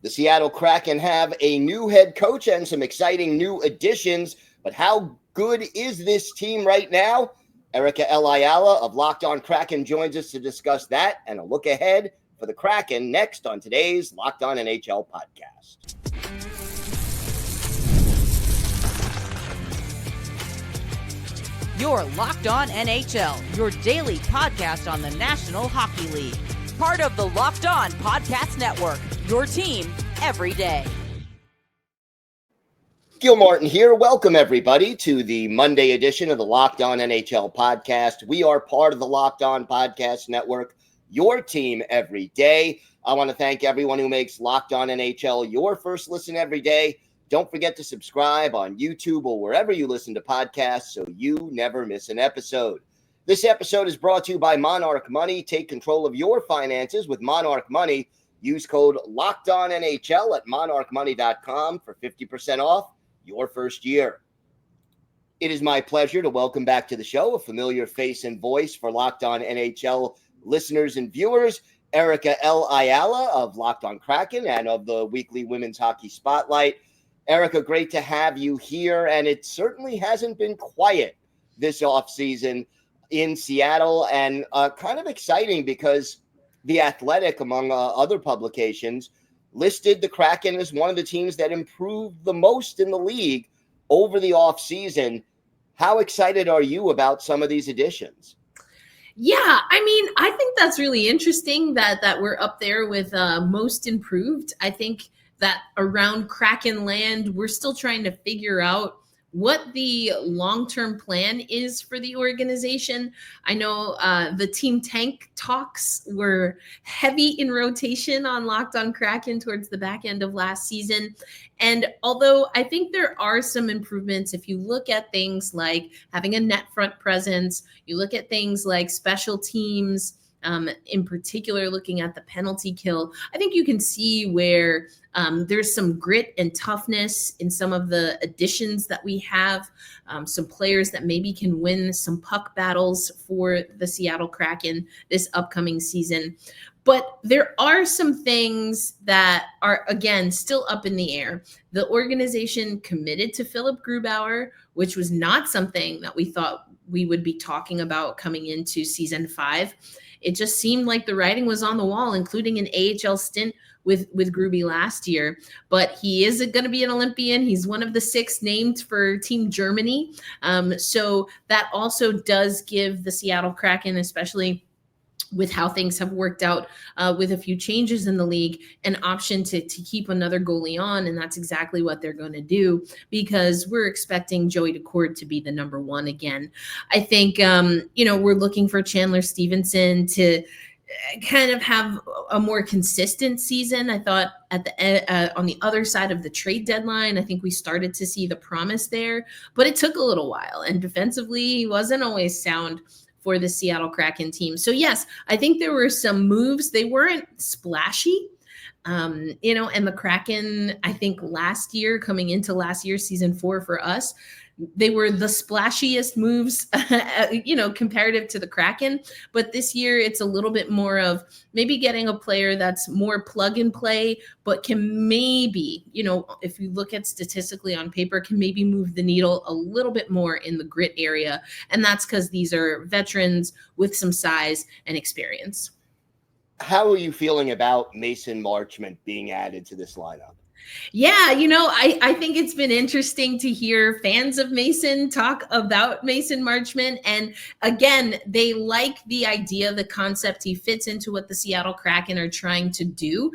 The Seattle Kraken have a new head coach and some exciting new additions, but how good is this team right now? Erica Ayala of Locked On Kraken joins us to discuss that and a look ahead for the Kraken next on today's Locked On NHL podcast. You're Locked On NHL, your daily podcast on the National Hockey League. Part of the Locked On Podcast Network, your team every day. Gil Martin here. Welcome, everybody, to the Monday edition of the Locked On NHL podcast. We are part of the Locked On Podcast Network, your team every day. I want to thank everyone who makes Locked On NHL your first listen every day. Don't forget to subscribe on YouTube or wherever you listen to podcasts so you never miss an episode. This episode is brought to you by Monarch Money. Take control of your finances with Monarch Money. Use code LOCKEDONNHL at monarchmoney.com for 50% off your first year. It is my pleasure to welcome back to the show a familiar face and voice for Locked On NHL listeners and viewers, Erica L. Ayala of Locked On Kraken and of the weekly Women's Hockey Spotlight. Erica, great to have you here, and it certainly hasn't been quiet this offseason in Seattle, and kind of exciting because The Athletic, among other publications, listed the Kraken as one of the teams that improved the most in the league over the offseason. How excited are you about some of these additions? Yeah, I mean, I think that's really interesting that we're up there with most improved. I think that around Kraken land, we're still trying to figure out what the long-term plan is for the organization. I know the team tank talks were heavy in rotation on Locked On Kraken towards the back end of last season. And although I think there are some improvements, if you look at things like having a net front presence, you look at things like special teams, in particular, looking at the penalty kill, I think you can see where there's some grit and toughness in some of the additions that we have, some players that maybe can win some puck battles for the Seattle Kraken this upcoming season. But there are some things that are, again, still up in the air. The organization committed to Philip Grubauer, which was not something that we thought we would be talking about coming into season 5. It just seemed like the writing was on the wall, including an AHL stint with Gruby last year. But he is going to be an Olympian. He's one of the 6 named for Team Germany. So that also does give the Seattle Kraken, especially with how things have worked out with a few changes in the league, an option to keep another goalie on. And that's exactly what they're going to do, because we're expecting Joey Daccord to be the number 1 again. I think, we're looking for Chandler Stevenson to kind of have a more consistent season. I thought at the on the other side of the trade deadline, I think we started to see the promise there, but it took a little while. And defensively, he wasn't always sound for the Seattle Kraken team. So yes, I think there were some moves. They weren't splashy, and the Kraken, I think last year, coming into last year, season 4 for us, they were the splashiest moves, comparative to the Kraken. But this year, it's a little bit more of maybe getting a player that's more plug and play, but can maybe, if you look at statistically on paper, can maybe move the needle a little bit more in the grit area. And that's because these are veterans with some size and experience. How are you feeling about Mason Marchment being added to this lineup? Yeah, I think it's been interesting to hear fans of Mason talk about Mason Marchment. And again, they like the idea, the concept. He fits into what the Seattle Kraken are trying to do.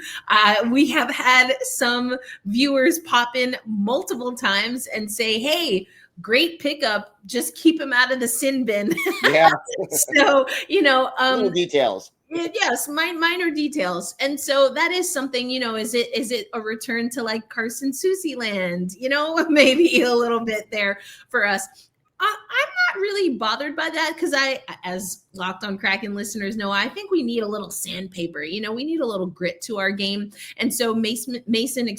We have had some viewers pop in multiple times and say, hey, great pickup, just keep him out of the sin bin. Yeah. So, little details. Yes, minor details. And so that is something, is it a return to like Carson Soucy land, maybe a little bit there for us. I'm not really bothered by that because as Locked On Kraken listeners know, I think we need a little sandpaper. We need a little grit to our game. And so Mason Marchment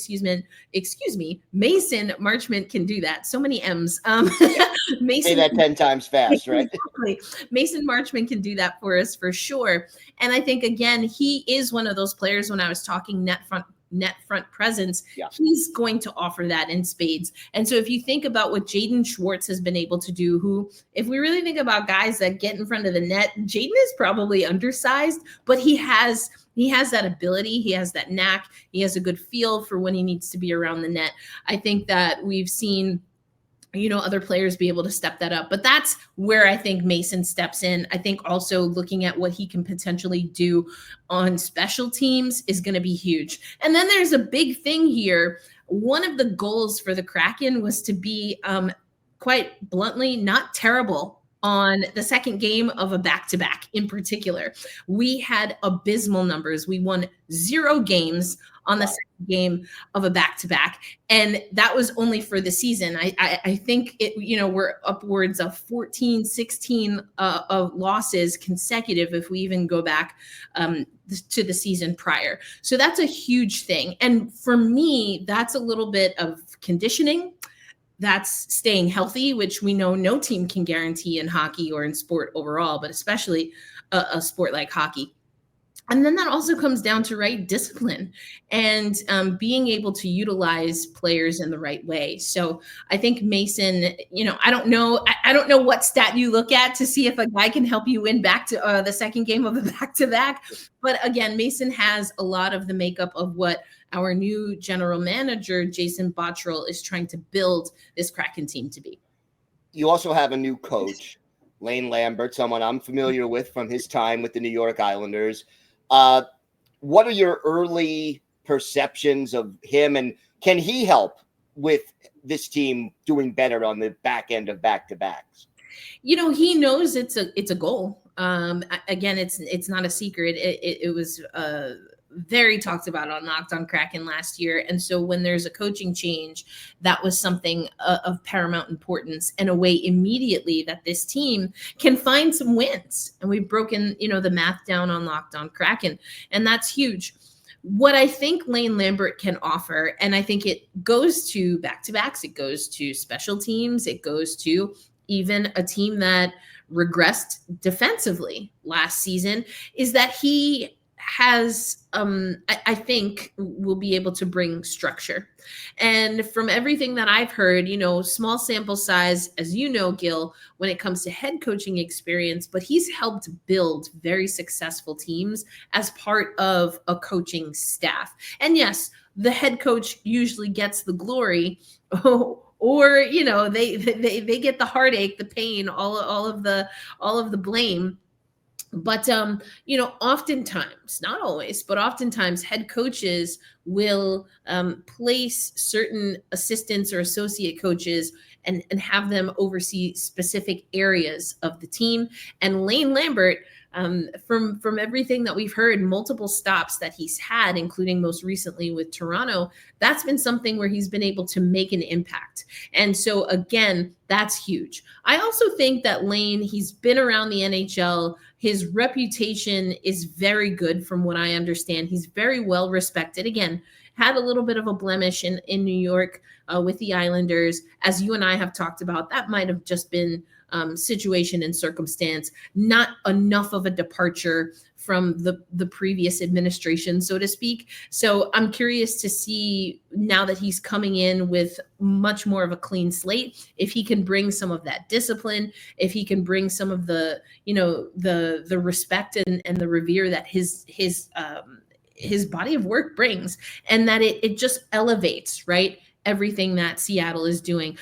can do that. So many M's. Say that 10 times fast, right? Exactly. Mason Marchment can do that for us for sure. And I think, again, he is one of those players when I was talking net front net front presence, he's going to offer that in spades. And so if you think about what Jaden Schwartz has been able to do, who, if we really think about guys that get in front of the net, Jaden is probably undersized, but he has that ability. He has that knack. He has a good feel for when he needs to be around the net. I think that we've seen other players be able to step that up. But that's where I think Mason steps in. I think also looking at what he can potentially do on special teams is going to be huge. And then there's a big thing here. One of the goals for the Kraken was to be, quite bluntly, not terrible on the second game of a back-to-back in particular. We had abysmal numbers. We won 0 games on the second game of a back-to-back. And that was only for the season. I think we're upwards of 14, 16 of losses consecutive if we even go back to the season prior. So that's a huge thing. And for me, that's a little bit of conditioning. That's staying healthy, which we know no team can guarantee in hockey or in sport overall, but especially a sport like hockey. And then that also comes down to discipline and being able to utilize players in the right way. So I think Mason, I don't know what stat you look at to see if a guy can help you win back to the second game of a back-to-back. But again, Mason has a lot of the makeup of what our new general manager, Jason Bottrell, is trying to build this Kraken team to be. You also have a new coach, Lane Lambert, someone I'm familiar with from his time with the New York Islanders. What are your early perceptions of him, and can he help with this team doing better on the back end of back-to-backs? He knows it's a goal. Again, it's not a secret. It was very talked about on Locked On Kraken last year. And so when there's a coaching change, that was something of paramount importance, and a way immediately that this team can find some wins. And we've broken, the math down on Locked On Kraken, and that's huge. What I think Lane Lambert can offer, and I think it goes to back-to-backs, it goes to special teams, it goes to even a team that regressed defensively last season, is that he has, I think, will be able to bring structure. And from everything that I've heard, small sample size, as you know, Gil, when it comes to head coaching experience, but he's helped build very successful teams as part of a coaching staff. And yes, the head coach usually gets the glory, or they get the heartache, the pain, all of the blame. But, oftentimes, not always, but oftentimes head coaches will place certain assistants or associate coaches and have them oversee specific areas of the team. And Lane Lambert, from everything that we've heard, multiple stops that he's had, including most recently with Toronto, that's been something where he's been able to make an impact. And so, again, that's huge. I also think that Lane, he's been around the NHL. His reputation is very good from what I understand. He's very well respected. Again, had a little bit of a blemish in New York with the Islanders. As you and I have talked about, that might have just been situation and circumstance, not enough of a departure from the previous administration, so to speak. So I'm curious to see, now that he's coming in with much more of a clean slate, if he can bring some of that discipline, if he can bring some of the, the respect and the revere that his body of work brings, and that it just elevates, right, everything that Seattle is doing.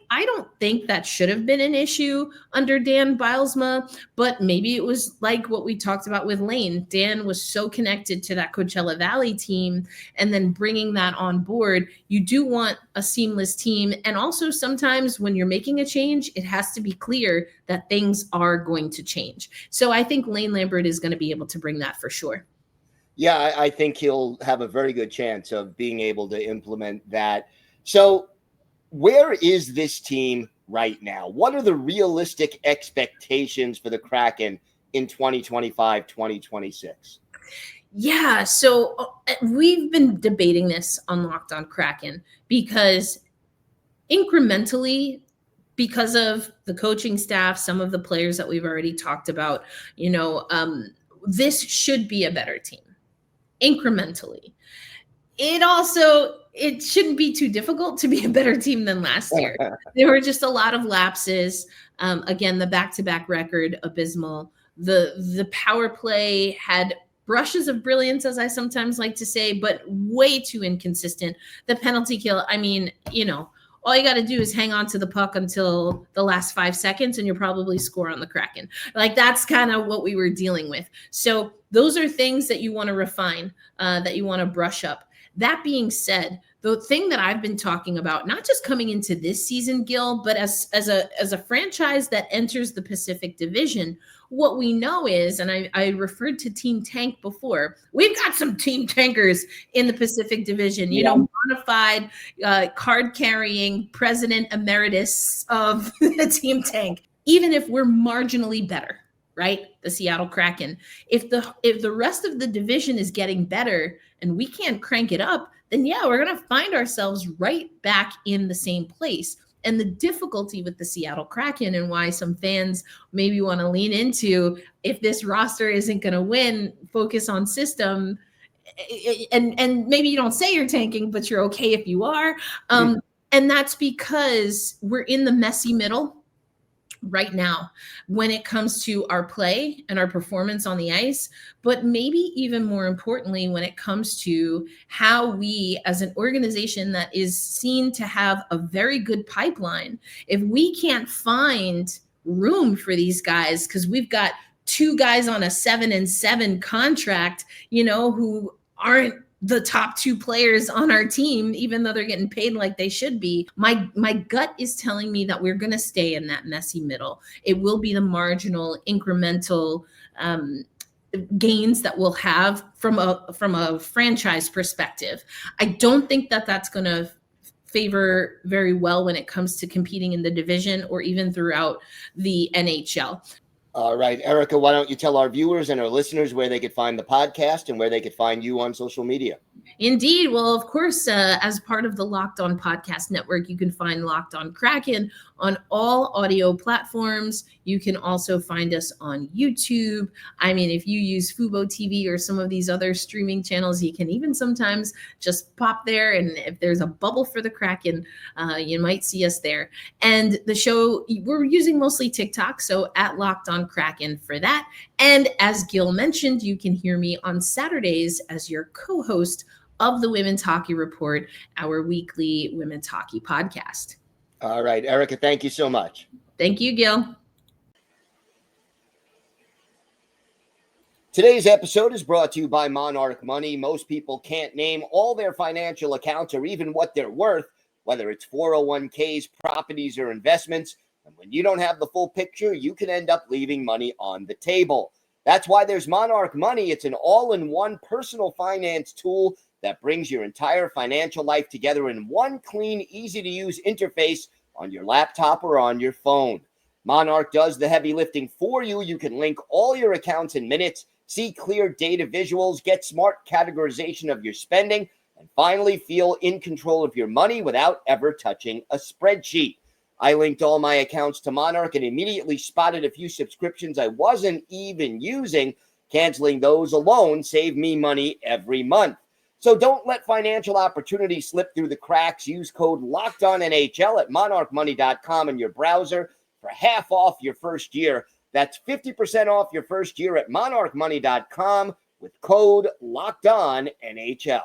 I don't think that should have been an issue under Dan Bylsma, but maybe it was like what we talked about with Lane. Dan was so connected to that Coachella Valley team, and then bringing that on board, you do want a seamless team. And also sometimes when you're making a change, it has to be clear that things are going to change. So I think Lane Lambert is going to be able to bring that for sure. Yeah, I think he'll have a very good chance of being able to implement that. So where is this team right now? What are the realistic expectations for the Kraken in 2025, 2026? Yeah, so we've been debating this on Locked On Kraken because incrementally, because of the coaching staff, some of the players that we've already talked about, this should be a better team incrementally. it shouldn't be too difficult to be a better team than last year. There were just a lot of lapses. Again, the back-to-back record, abysmal. The power play had brushes of brilliance, as I sometimes like to say, but way too inconsistent. The penalty kill, I mean, all you got to do is hang on to the puck until the last 5 seconds and you'll probably score on the Kraken. Like, that's kind of what we were dealing with. So those are things that you want to refine, that you want to brush up. That being said, the thing that I've been talking about, not just coming into this season, Gil, but as a franchise that enters the Pacific Division, what we know is, and I referred to Team Tank before, we've got some Team Tankers in the Pacific Division, bona fide card-carrying president emeritus of the Team Tank. Even if we're marginally better, right? The Seattle Kraken. If the rest of the division is getting better and we can't crank it up, then yeah, we're going to find ourselves right back in the same place. And the difficulty with the Seattle Kraken, and why some fans maybe want to lean into, if this roster isn't going to win, focus on system. And maybe you don't say you're tanking, but you're okay if you are. And that's because we're in the messy middle right now when it comes to our play and our performance on the ice, but maybe even more importantly, when it comes to how we, as an organization that is seen to have a very good pipeline, if we can't find room for these guys, because we've got 2 guys on a 7-7 contract, who aren't the top 2 players on our team, even though they're getting paid like they should be. My gut is telling me that we're going to stay in that messy middle. It will be the marginal, incremental gains that we'll have from a franchise perspective. I don't think that that's going to favor very well when it comes to competing in the division or even throughout the NHL. All right, Erica, why don't you tell our viewers and our listeners where they could find the podcast and where they could find you on social media? Indeed. Well, of course, as part of the Locked On Podcast Network, you can find Locked On Kraken on all audio platforms. You can also find us on YouTube. I mean, if you use Fubo TV or some of these other streaming channels, you can even sometimes just pop there. And if there's a bubble for the Kraken, you might see us there. And the show, we're using mostly TikTok, so at Locked On Kraken for that. And as Gil mentioned, you can hear me on Saturdays as your co-host of the Women's Hockey Report, our weekly women's hockey podcast. All right, Erica, thank you so much. Thank you, Gil. Today's episode is brought to you by Monarch Money. Most people can't name all their financial accounts or even what they're worth, whether it's 401ks, properties, or investments. And when you don't have the full picture, you can end up leaving money on the table. That's why there's Monarch Money. It's an all-in-one personal finance tool that brings your entire financial life together in one clean, easy-to-use interface on your laptop or on your phone. Monarch does the heavy lifting for you. You can link all your accounts in minutes, see clear data visuals, get smart categorization of your spending, and finally feel in control of your money without ever touching a spreadsheet. I linked all my accounts to Monarch and immediately spotted a few subscriptions I wasn't even using. Canceling those alone saved me money every month. So don't let financial opportunities slip through the cracks. Use code LOCKEDONNHL at monarchmoney.com in your browser for half off your first year. That's 50% off your first year at monarchmoney.com with code LOCKEDONNHL.